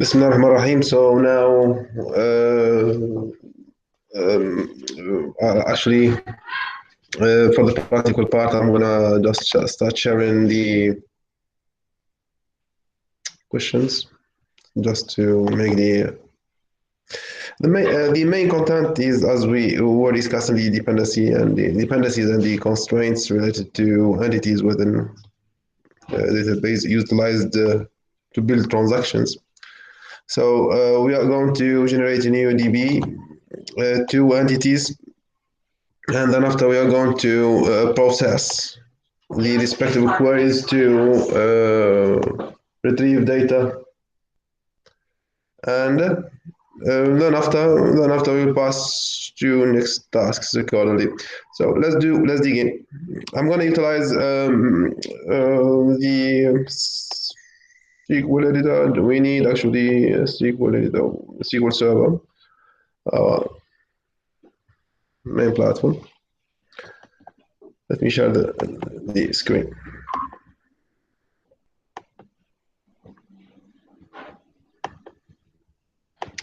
Bismillah ar-Rahman ar-Rahim. So now, actually, for the practical part, I'm gonna just start sharing the questions, just to make the main content is, as we were discussing, the dependencies and the constraints related to entities within database utilized to build transactions. So we are going to generate a new DB, two entities, and then after we are going to process the respective queries to retrieve data, and then after we'll pass to next tasks accordingly. So let's dig in. I'm going to utilize the SQL editor. We need actually a SQL editor, SQL Server, our main platform. Let me share the screen.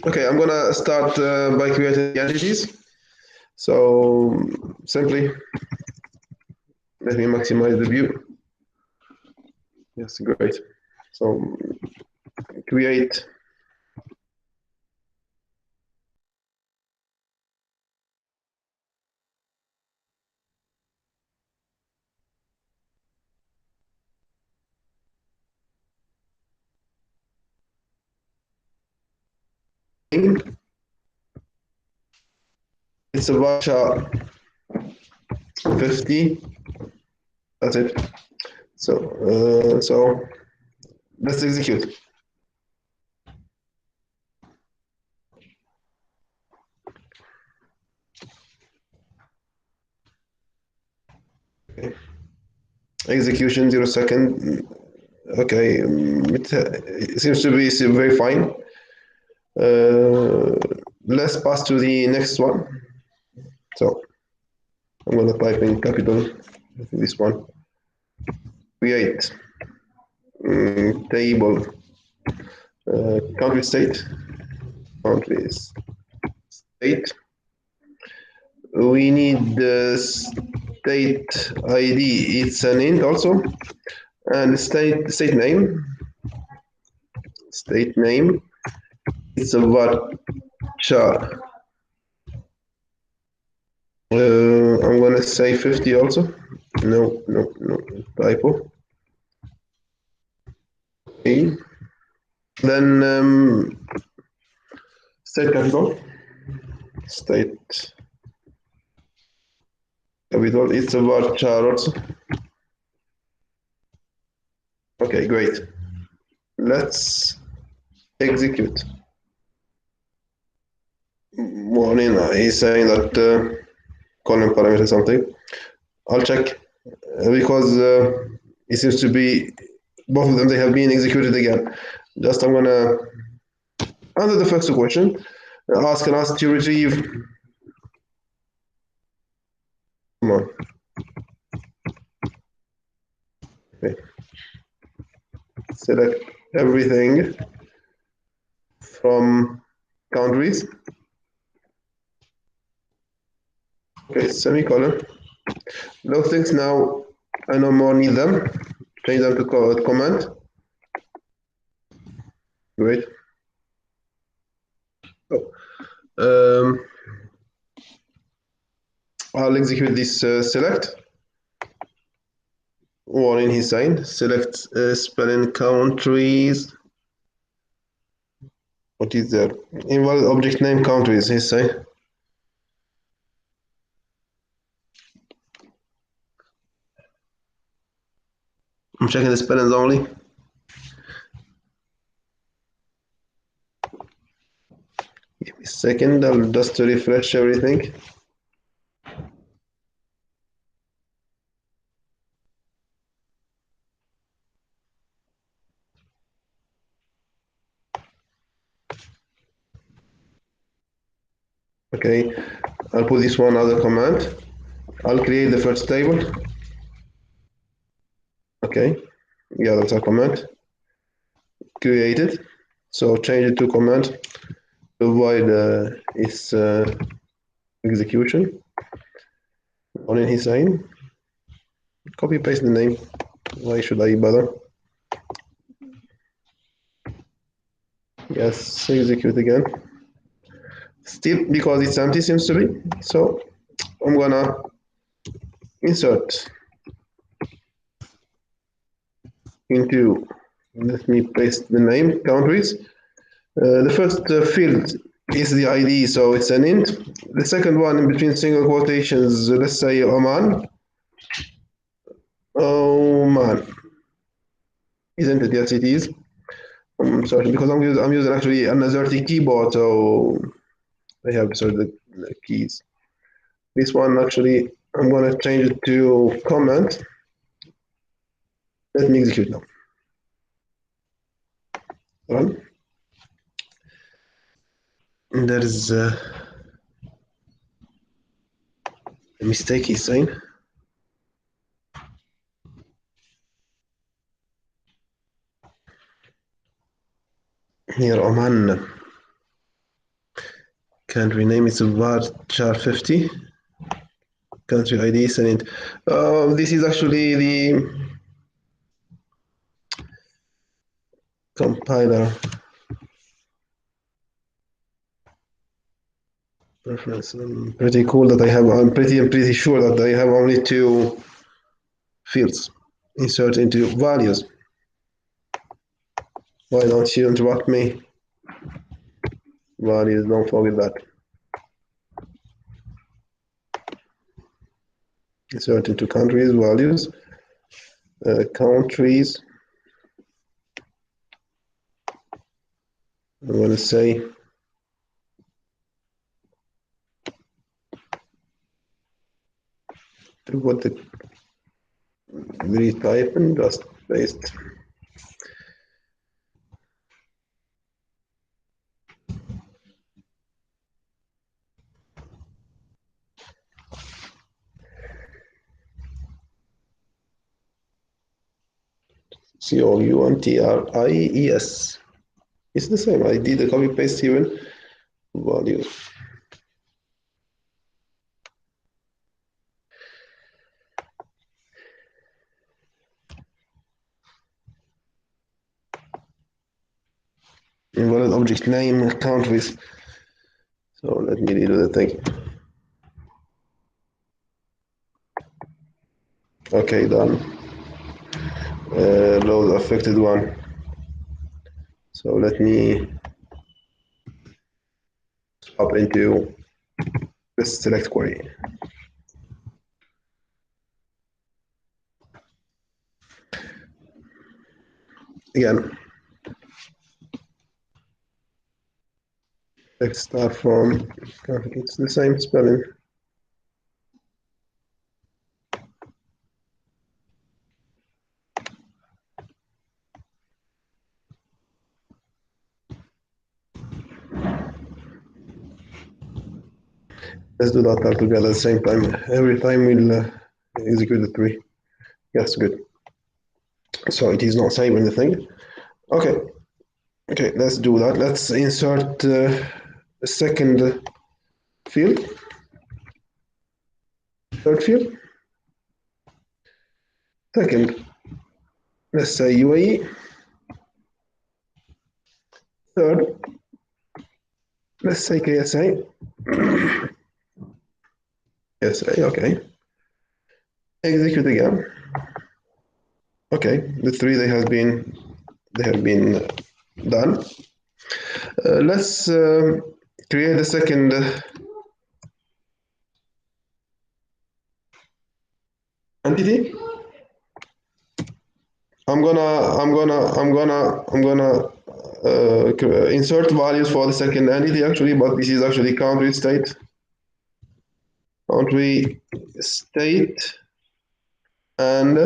Okay, I'm gonna start by creating the entities. So simply, let me maximize the view. Yes, great. So create it's a varchar 50. That's it. So let's execute. Okay. Execution 0 second. Okay, it seems to be very fine. Let's pass to the next one. So I'm going to type in capital this one. Create table country state. We need the state ID. It's an int also, and state name. State name. It's a varchar. I'm gonna say 50 also. No, typo. Okay. Then state capital. State capital. It's a varchar also. Okay, great. Let's execute. Warning, he's saying that column parameter something. I'll check because it seems to be both of them, they have been executed again. Just I'm gonna answer the first question, asking us to retrieve. Come on. Okay. Select everything from countries. Okay, semicolon. Those things now I no more need them. Change them to comment. Great. Oh. I'll execute this select. Warning he's saying. Select spelling countries. What is there? Invalid object name countries, he's saying. I'm checking the spellings only. Give me a second, I'll just refresh everything. Okay, I'll put this one as a command. I'll create the first table. Okay, yeah, that's a command. Created. So change it to command to avoid its execution. On in his sign. Copy paste the name. Why should I bother? Yes, execute again. Still, because it's empty seems to be. So I'm gonna insert into, let me paste the name, countries. The first field is the ID, so it's an int. The second one in between single quotations, let's say Oman. Oman. Isn't it? Yes, it is. I'm sorry, because I'm using actually an AZERTY keyboard, so I have sort of the keys. This one actually, I'm gonna change it to comment. Let me execute now. Run. And there is a mistake he's saying. Here, Oman. Country name is varchar50. Country ID is an int. This is actually the compiler reference. I'm pretty cool that I'm pretty sure that I have only two fields. Insert into values. Why don't you interrupt me? Values, don't forget that. Insert into countries, values, countries. I'm going to say what the retype and just paste. COUNTRIES. It's the same. I did a copy paste even values. Invalid object name countries. So let me redo the thing. Okay, done. Load affected one. So let me swap into this select query. Again, let's start from, it's the same spelling. Let's do that all together at the same time. Every time we'll execute the three. Yes, good. So it is not saving the thing. Okay, okay, let's do that. Let's insert a second field, third field. Second, let's say UAE. Third, let's say KSA. KSA, okay. Execute again. Okay, the three they have been done. Let's create a second entity. I'm gonna insert values for the second entity actually, but this is actually country state and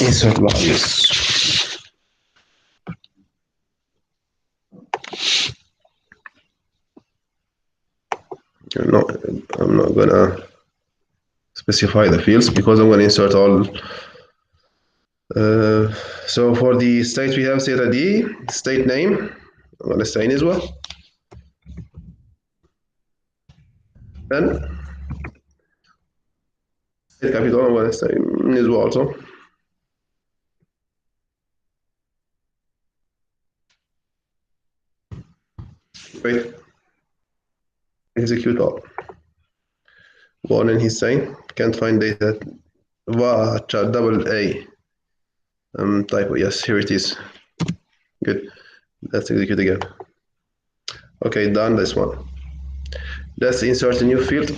insert values. No, I'm not gonna specify the fields because I'm gonna insert all. So for the state we have state ID, state name. I'm gonna say in as well. Then state capital. I'm gonna say in as well also. Wait. Execute all. One in his saying can't find data. Double A. Typo. Yes, here it is. Good. Let's execute again. Okay, done this one. Let's insert a new field.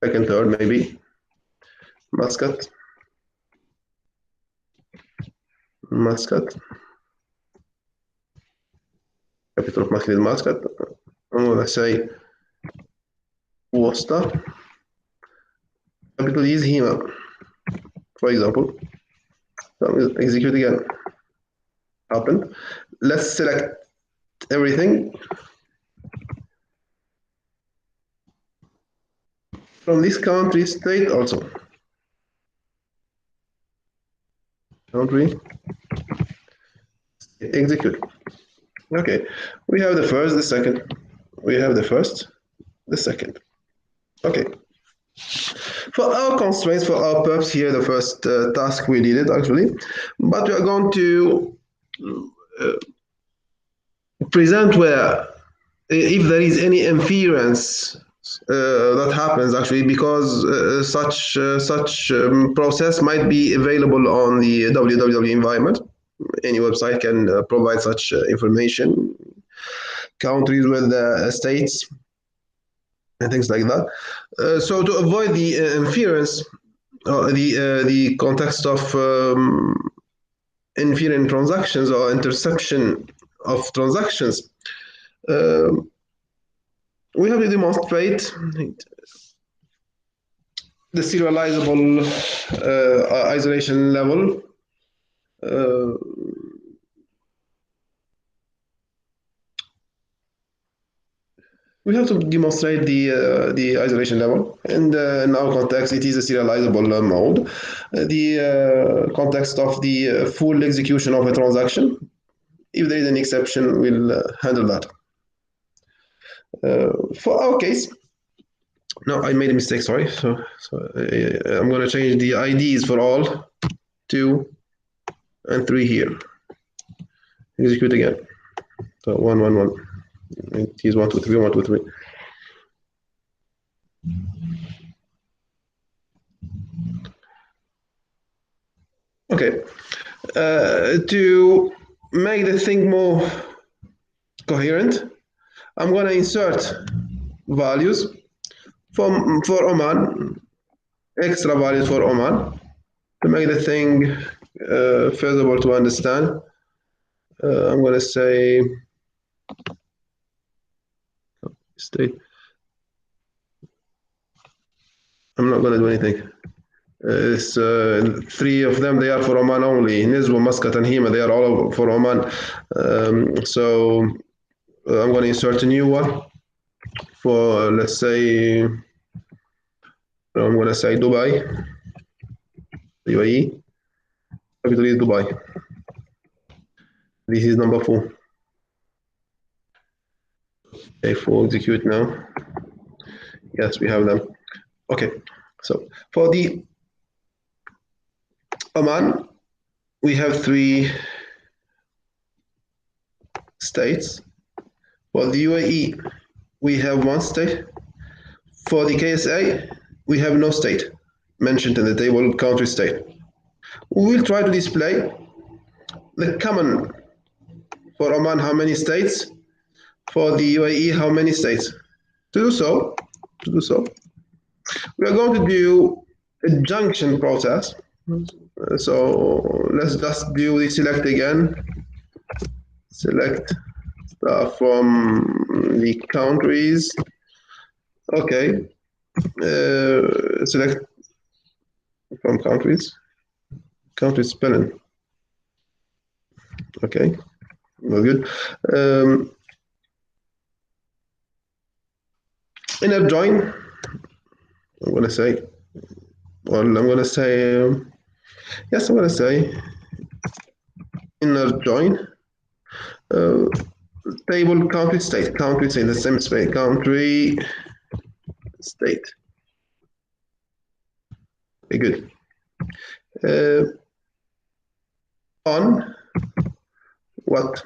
Second, third, maybe. Mascot. Mascot. Capital of mascot. I'm gonna say Wasta. Capital is Hema, for example. So execute again. Happened. Let's select everything. From this country state also. Country. Execute. Okay. We have the first, the second. We have the first, the second. Okay. For our constraints, for our purpose here, the first task we did it actually, but we are going to present where if there is any inference that happens actually because such process might be available on the www environment. Any website can provide such information, countries with states and things like that. So to avoid the inference, the context of inferring transactions or interception of transactions, we have to demonstrate the serializable isolation level. We have to demonstrate the isolation level, and in our context, it is a serializable mode. The context of the full execution of a transaction. If there is an exception, we'll handle that. For our case, no, I made a mistake. Sorry. So I'm going to change the IDs for all 2 and 3 here. Execute again. So 1, 1, 1. It is 1, 2, 3, 1, 2, 3. Okay. To make the thing more coherent, I'm going to insert values for Oman, extra values for Oman, to make the thing feasible to understand. I'm going to say state. I'm not going to do anything. It's 3 of them, they are for Oman only. Nizwa, Muscat, and Hema, they are all for Oman. So I'm going to insert a new one for, let's say, I'm going to say Dubai, UAE. Capital is Dubai. This is number 4. Okay, 4 execute now. Yes, we have them. Okay, so for the Oman, we have 3 states. For the UAE, we have 1 state. For the KSA, we have no state mentioned in the table, country state. We will try to display the common for Oman, how many states, for the UAE, how many states. To do so, we are going to do a junction process. So let's just do the select again. Select from the countries. Okay. Select from countries. country spelling. Okay, very good. Inner join, I'm going to say, well, I'm going to say, yes, I'm going to say inner join. Table country state in the same space, country state. Very good. On what?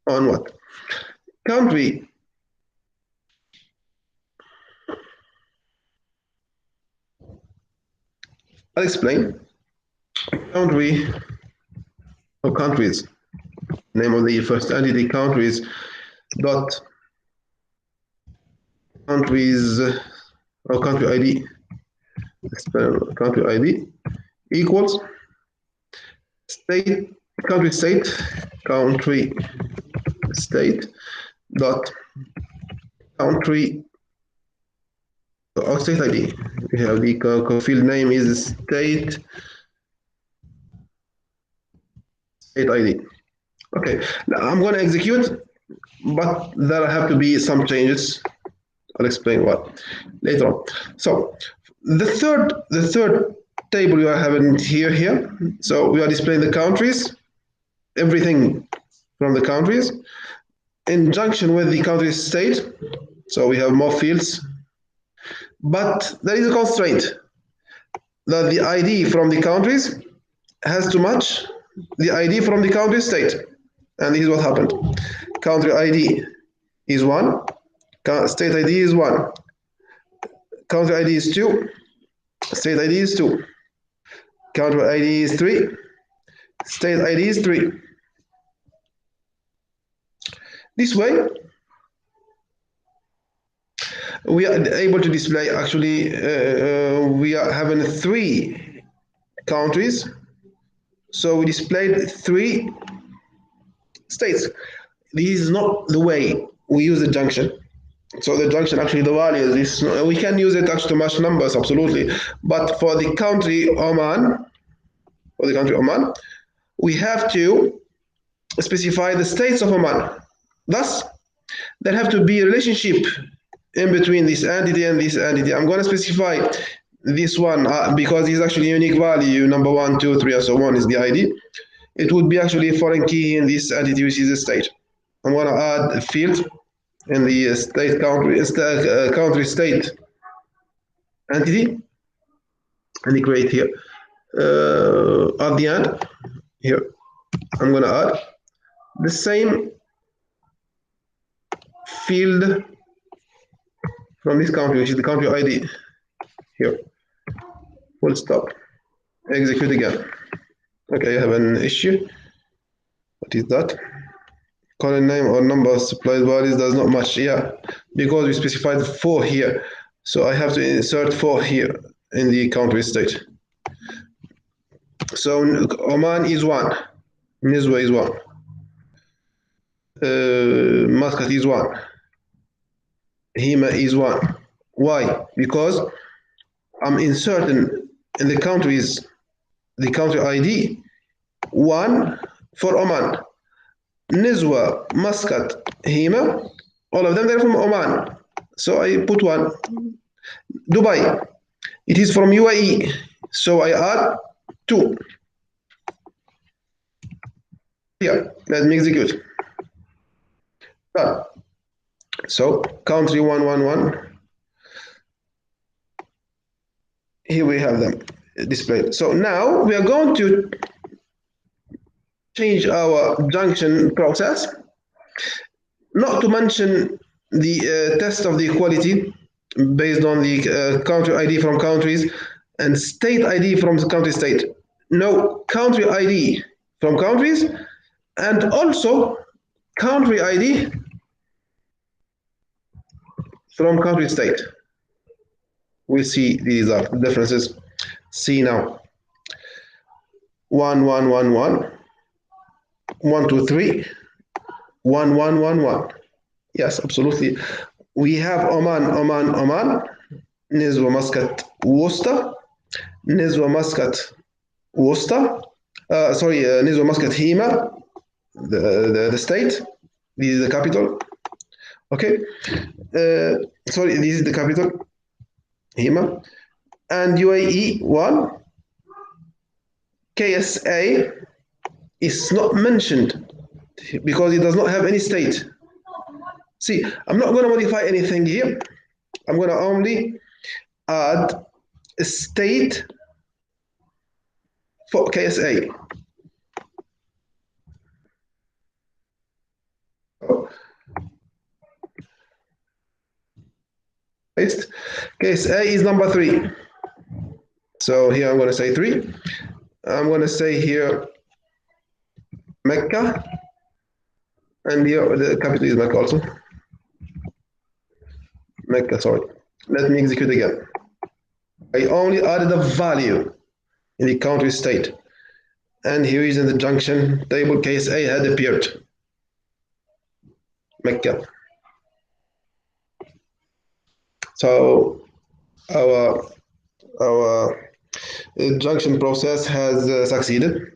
On what? Country. I'll explain. Country or countries. Name of the first entity, countries dot countries or country ID. Country ID equals state, country state dot country or state ID. We have the field name is state ID. Okay, now I'm going to execute, but there have to be some changes. I'll explain what later on. So the third table you are having here. So we are displaying the countries, everything from the countries in junction with the country state. So we have more fields, but there is a constraint that the ID from the countries has to match the ID from the country state. And this is what happened. Country ID is 1, state ID is 1, country ID is 2, state ID is 2, country ID is 3, state ID is 3. This way, we are able to display, actually, we are having 3 countries. So we displayed 3 states. This is not the way we use the junction. So the junction, actually, the value is, we can use it actually to match numbers, absolutely. But for the country Oman, we have to specify the states of Oman. Thus, there have to be a relationship in between this entity and this entity. I'm going to specify this one because it's actually a unique value, number 1, 2, 3, and so on is the ID. It would be actually a foreign key in this entity, which is the state. I'm going to add a field in the state country state entity, and create here. At the end, here, I'm going to add the same field from this country, which is the country ID. Here, full stop. Execute again. Okay, I have an issue. What is that? Column name or number of supplied values does not match. Yeah, because we specified 4 here. So I have to insert 4 here in the country state. So Oman is 1. Nizwa is 1. Muscat is 1. Hema is 1. Why? Because I'm inserting in the countries the country ID 1 for Oman. Nizwa, Muscat, Hema, all of them, they're from Oman. So I put 1. Dubai, it is from UAE. So I add 2. Here, let me execute. Done. So country 111. Here we have them displayed. So now we are going to change our junction process, not to mention the test of the equality based on the country ID from countries and state ID from the country state. No, country ID from countries and also country ID from country state. We see these are the differences. See now. 1, 1, 1, 1. 1, 2, 3. 1, 1, 1, 1. Yes, absolutely. We have Oman, Nizwa, Muscat, Worcester, Nizwa, Muscat, Worcester, sorry, Nizwa Muscat Hema, the state. This is the capital. Okay, sorry, this is the capital, Hema, and UAE 1. KSA is not mentioned because it does not have any state. See, I'm not going to modify anything here. I'm going to only add a state for KSA. KSA is number 3. So here I'm going to say 3. I'm going to say here Mecca, and here the capital is Mecca also. Mecca, sorry. Let me execute again. I only added a value in the country state. And here is in the junction table, KSA had appeared. Mecca. So our junction process has succeeded.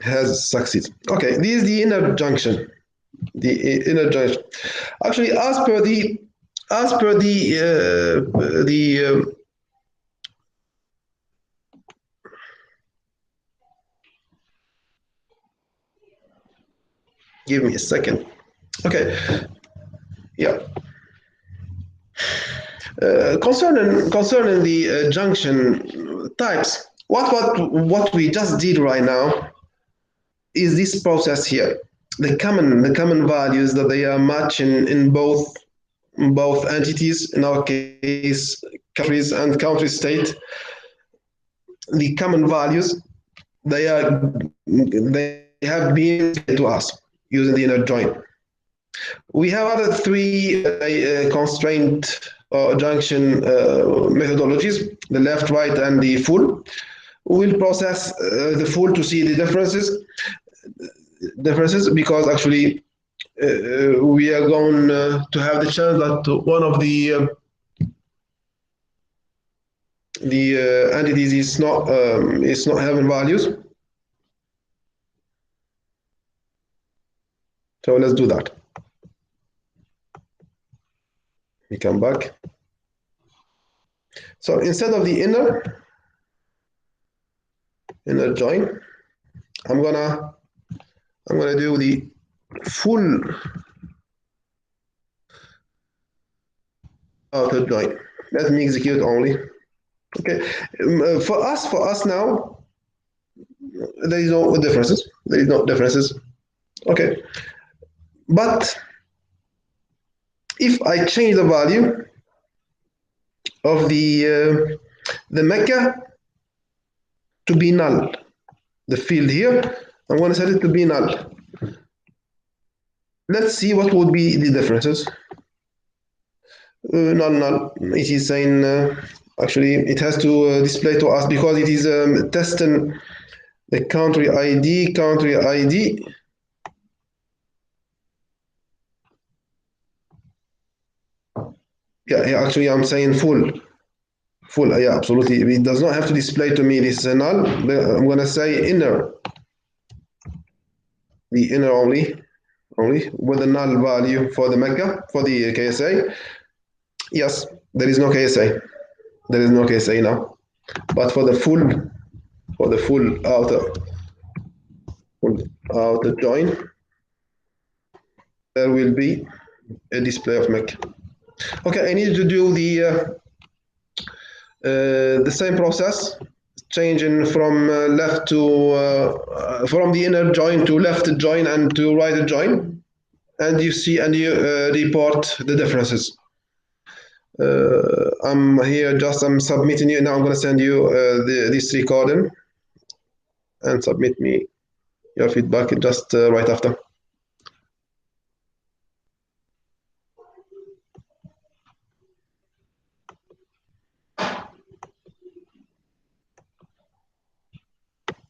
Okay, this is the inner junction. The inner junction. Actually, as per the give me a second. Okay. Yeah. Concerning the junction types, what we just did right now is this process here. The common values that they are matching in both entities, in our case, countries and country state. The common values they have been to us using the inner join. We have other 3 constraint junction methodologies: the left, right, and the full. We'll process the full to see the differences because actually we are going to have the chance that one of the entities is not having values. So let's do that. We come back. So instead of the inner join, I'm gonna do the full outer join. Let me execute only. Okay, for us now, there is no differences. There is no differences. Okay, but if I change the value of the Mecca to be null, the field here, I'm going to set it to be null. Let's see what would be the differences. Null. It is saying actually it has to display to us because it is testing the country ID. Yeah, actually I'm saying full. Yeah, absolutely. It does not have to display to me this null. I'm going to say inner. The inner only with the null value for the Mecca, for the KSA. Yes, there is no KSA. There is no KSA now. But for the full outer join, there will be a display of Mecca. Okay, I need to do the same process, changing from left to from the inner join to left join and to right join, and you see and you report the differences. I'm here I'm submitting you now. I'm going to send you this recording and submit me your feedback just right after.